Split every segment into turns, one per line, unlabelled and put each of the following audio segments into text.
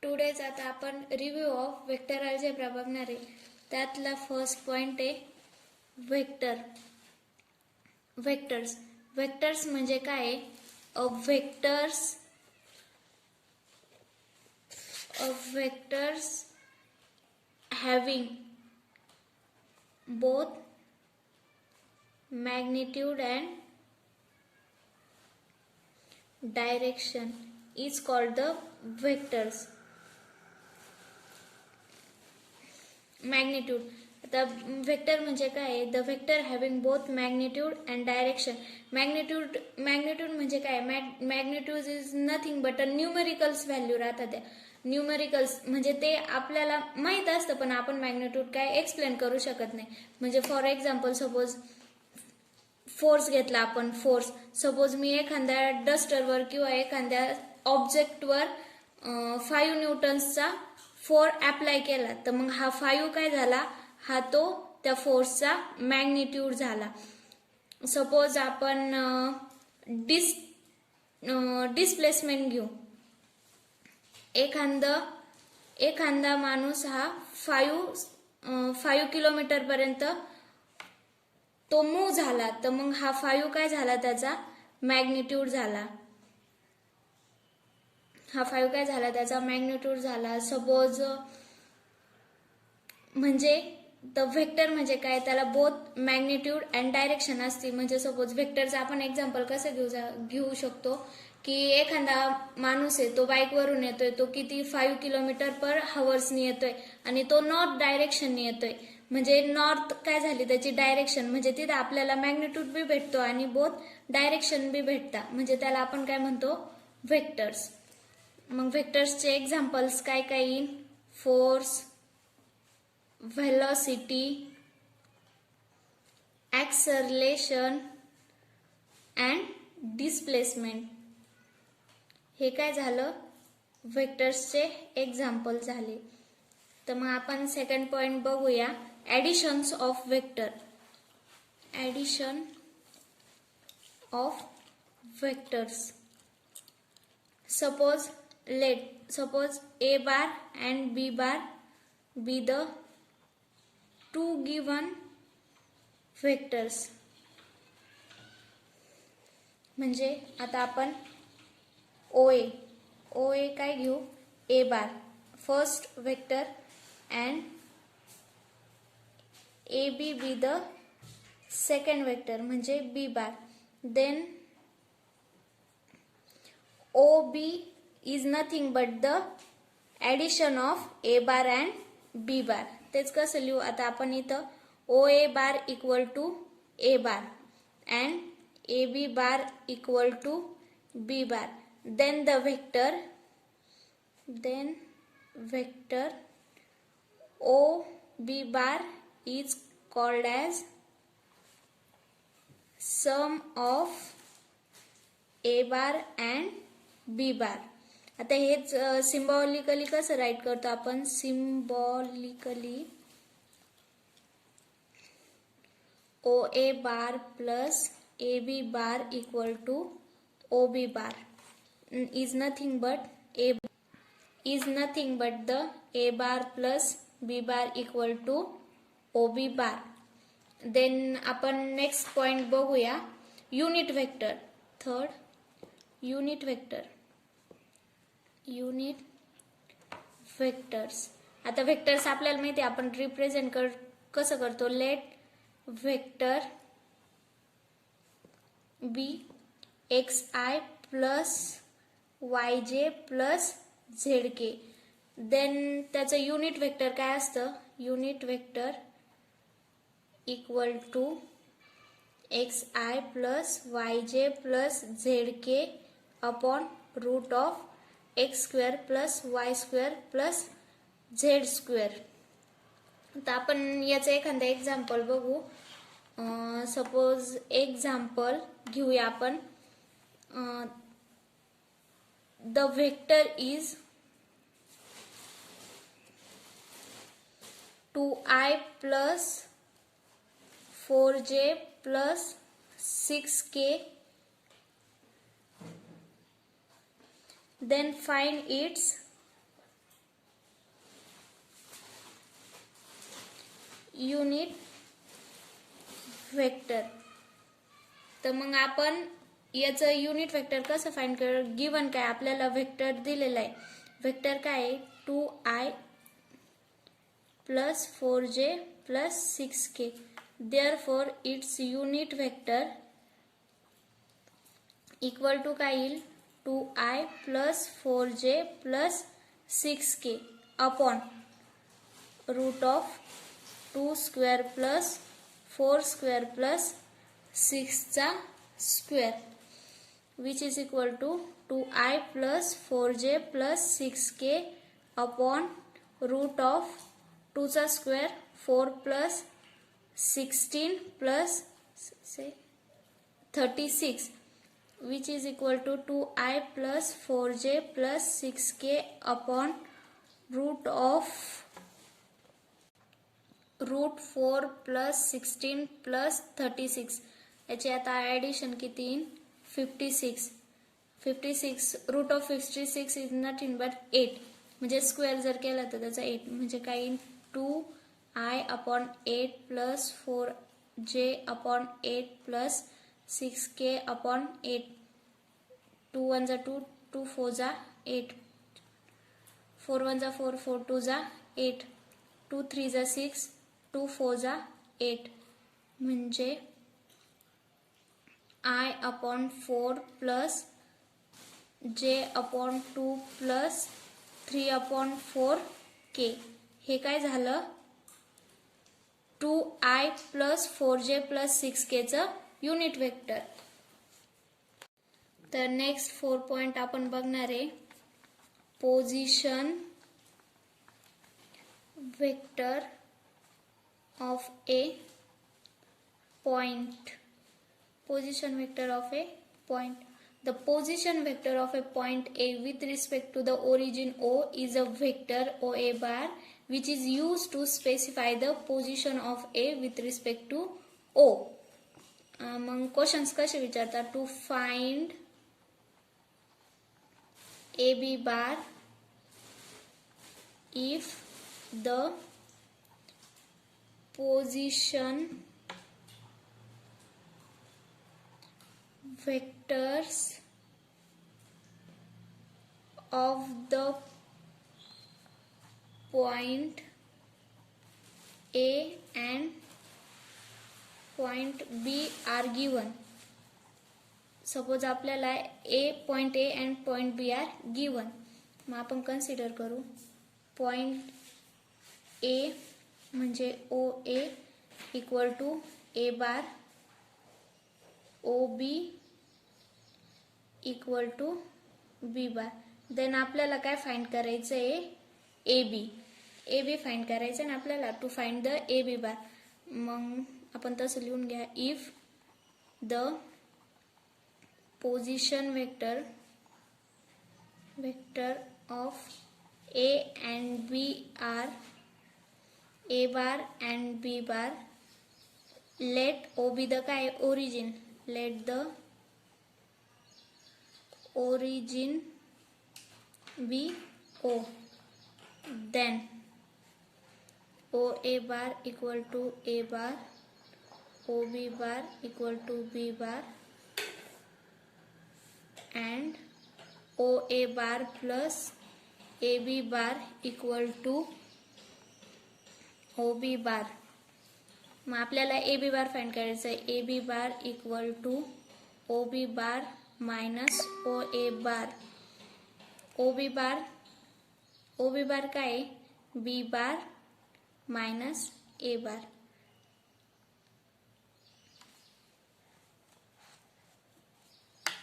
Today's आता आपण review of vector algebra बघणार आहे. त्यातला फर्स्ट पॉइंट आहे वेक्टर्स. वेक्टर्स म्हणजे काय आहे? Vectors having both magnitude and direction is called the vectors. Magnitude. आता वेक्टर म्हणजे काय आहे? The vector having both magnitude and direction. Magnitude म्हणजे काय? Magnitude is nothing but a numericals value राहतात. त्या न्यूमेरिकल्स म्हणजे ते आपल्याला माहीत असतं पण आपण मॅग्निट्यूड काय एक्सप्लेन करू शकत नाही. म्हणजे फॉर एक्झाम्पल सपोज फोर्स घेतला आपण. फोर्स सपोज मी एखाद्या डस्टरवर किंवा एखाद्या ऑब्जेक्टवर 5 न्यूटन्सचा फोर्स अप्लाय केला तर मग हा 5 काय झाला? हा तो त्या फोर्सचा मॅग्निट्यूड झाला. सपोज आपण डिस्प्लेसमेंट घेऊ. एखादा माणूस हा 5 किलोमीटर पर्यंत तो मूव्ह झाला तर मग हा 5 काय झाला? त्याचा मॅग्निट्यूड झाला. हा 5 काय झाला? त्याचा मॅग्निट्यूड झाला. सपोज म्हणजे द वेक्टर म्हणजे काय? त्याला बोथ मॅग्निट्यूड अँड डायरेक्शन असते. म्हणजे सपोज वेक्टरचं आपण एक्झाम्पल कसं घेऊ शकतो की एखादा माणूस आहे तो बाईकवरून येतोय. तो किती 5 किलोमीटर पर हवर्सनी येतोय आणि तो नॉर्थ डायरेक्शननी येतोय. म्हणजे नॉर्थ काय झाली? त्याची डायरेक्शन. म्हणजे तिथे आपल्याला मॅग्निट्यूड बी भेटतो आणि बोथ डायरेक्शन बी भेटतात. म्हणजे त्याला आपण काय म्हणतो? वेक्टर्स. मग वेक्टर्सचे एक्झाम्पल्स काय काय येईल? Force, velocity, acceleration and displacement. हे काय झालं? वेक्टर्सचे एक्झाम्पल झाले. तर मग आपण सेकंड पॉइंट बघूया. Additions of vector. Addition of vectors. Suppose A bar and B bar be the two given vectors. म्हणजे आता आपण OA काय घेऊ? A bar first vector and AB be the second vector म्हणजे B bar. Then OB is nothing but the addition of A bar and B bar. तेच कसं लिहू? आता आपण इथं OA bar equal to A bar and AB bar equal to B bar. Then the vector OB bar is called as sum of A bar and B bar. आता हेच symbolically कसं right करतो आपण? Symbolically OA bar plus AB bar equal to OB bar is nothing but the A bar plus B bar equal to OB bar. Then आपण next point बघूया. Unit vector. Third unit vector. Unit vectors. आता vectors आपल्याला माहिती आहे आपण represent कसं करतो? Let vector be XI plus YJ plus ZK. Then त्याचं युनिट वेक्टर काय असतं? Unit vector equal to XI plus YJ plus ZK upon root of X square plus Y square plus Z square. तर आपण याचं एखादं example बघू. Suppose example घेऊया आपण. The vector is 2I plus 4J plus 6K. Then find its unit vector. तर मग आपण याचं युनिट वेक्टर कसं फाइंड कर, गिवन काय आपल्याला वेक्टर दिलेला आहे. वेक्टर काय आहे 2i plus 4j plus 6k. Therefore its unit vector equal to काय येईल 2i plus 4j plus 6k upon root of 2 square plus 4 square plus 6 चा square, which is equal to 2i plus 4j plus 6k upon root of 2 चा square 4 plus 16 plus say 36, which is equal to 2i plus 4j plus 6k upon root of root 4 plus 16 plus 36. याची आता addition किती येईल 56. 56 root of 56 is nothing but 8. म्हणजे square जर केला तर त्याचा 8 म्हणजे काय येईल 2i upon 8 plus 4j upon 8 plus 6k upon 8. 2 1 जा 2, 2 4 जा 8, 4 1 जा 4, 4 2 जा 8, 2 3 जा 6, 2 4 जा 8. म्हणजे I upon 4 plus j upon 2 plus 3 upon 4k. हे काय झालं 2i plus 4j plus 6k चं युनिट वेक्टर. तर नेक्स्ट 4 पॉइंट आपण बघणार आहे position vector of A point. Position vector of a point. The position vector of a point A with respect to the origin O is a vector OA bar which is used to specify the position of A with respect to O. मग questions कसे विचारतात to find AB bar if the position vectors of the point A and point B are given. Suppose आपल्याला point A and point B are given. मग आपण consider करू point A म्हणजे OA equal to A bar, OB equal to B bar. Then आपल्याला काय find करायचं आहे A B find करायचं आणि आपल्याला to find the A B bar. मग आपण तसं लिहून घ्या if the position vector of A and B are A bar and B bar, let O be the काय origin, let the origin be O, then OA bar equal to A bar, OB bar equal to B bar and OA bar plus AB bar equal to OB bar. मग आपल्याला AB बार find करायचं आहे. AB bar equal to OB bar minus OA bar. OB bar काय B bar minus A bar.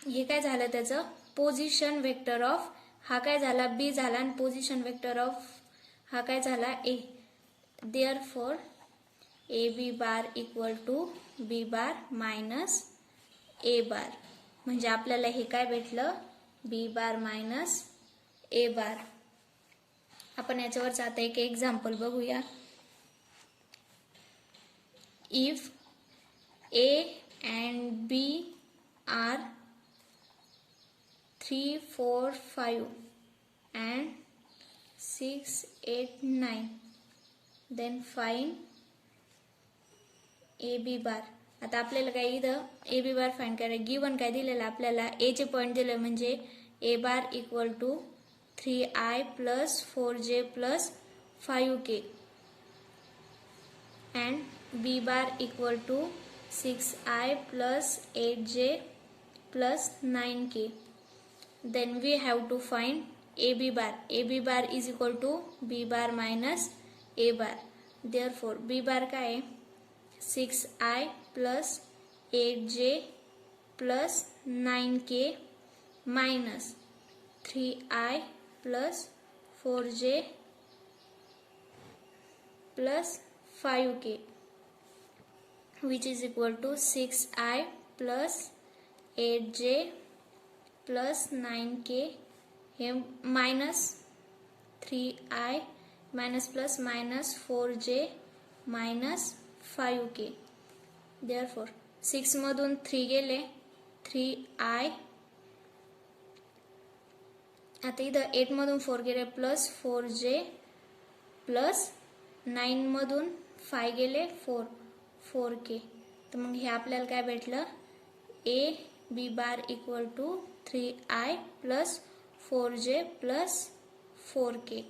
हे काय झालं त्याचं position vector of, हा काय झाला B झाला आणि पोझिशन वेक्टर ऑफ हा काय झाला A. Therefore AB bar equal to B bar minus A bar. म्हणजे आपल्याला हे काय भेटलं B bar minus A bar. आपण याच्यावरच आता एक एक्झाम्पल बघूया. If A and B are 3, 4, 5 and 6, 8, 9, then find A B bar. आता आपल्याला काय इथं ए बी बार फाइंड करायचं. गिवन काय दिलेलं आपल्याला एचे पॉईंट दिलं म्हणजे A bar equal to 3i plus 4j प्लस 5k and b bar equal to 6i plus 8j plus 9k. Then we have to find ab bar. ab bar is equal to b bar minus a bar. Therefore b bar काय आहे 6i plus 8j plus 9k minus 3i plus 4j plus 5k which is equal to 6i plus 8j plus 9k हे minus 3i minus plus minus 4j minus 5k. Therefore 6 मधून 3 गेले 3i. आता इथं 8 मधून 4 गेले plus 4j plus 9 मधून 5 गेले 4k. तर मग हे आपल्याला काय भेटलं A B bar equal to 3i plus 4j plus 4k.